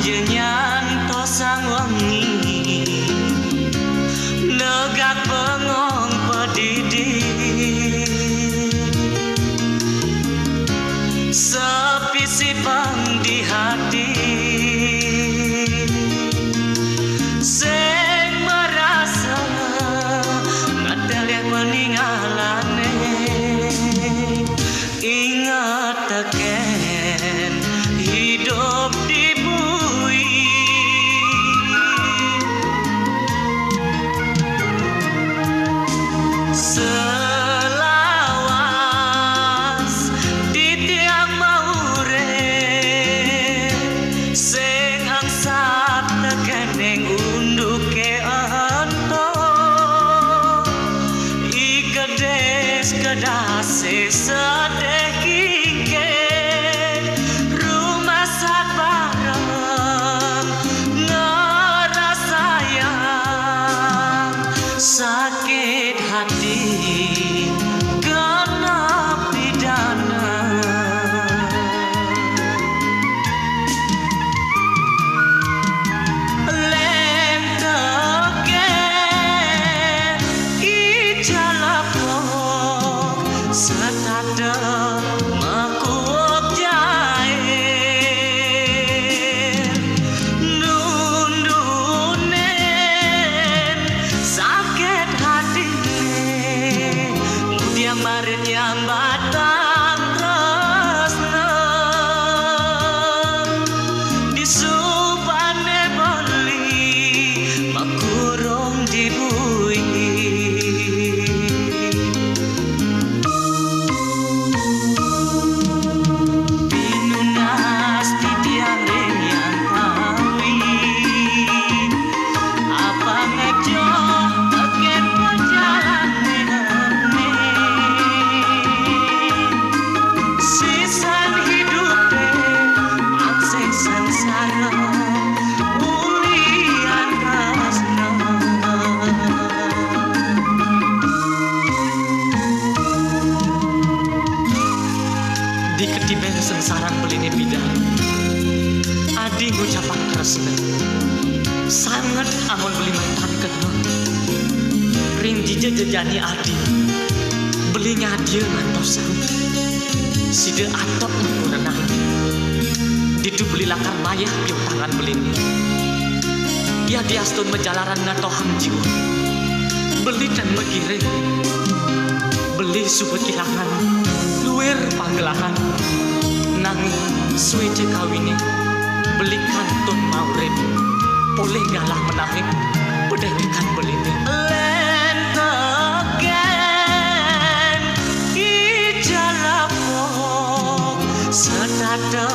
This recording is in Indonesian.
panjenengan tosang wengi negak bengong pedidik sepi sipang di hati sing merasa ngadalih peninggalane ingat teken hidup di bumi selawas di tiang maure sing angsat tekeneng unduke anto ikedes kedase sedeh kike rumah sak bareng ngerasayang sakit hati kena pidana lem teken ijalapok setada makuok jair nundunen sakit hati mudiang marit yang batang tresna disupane beli makurung dibui pinunas di tiang yang kawi apa ngejo teken perjalanan sisan hidup angseng sengsara ulian kasna di ketiben sengsarang belini bidang adi ngucapan tresna sangat amun beli mantan kena ring dijejani adi beli ngadir ngantosan side atok mengurenang didu beli lakar mayah piung tangan belini ya diastun menjalaran ngatoham jiwa beli dan megiring beli subut kilangan luwer panggelahan nanging suwece kawini beli kantun maurib boleh galah menanging pedengikan belini lenteken ijalapok setada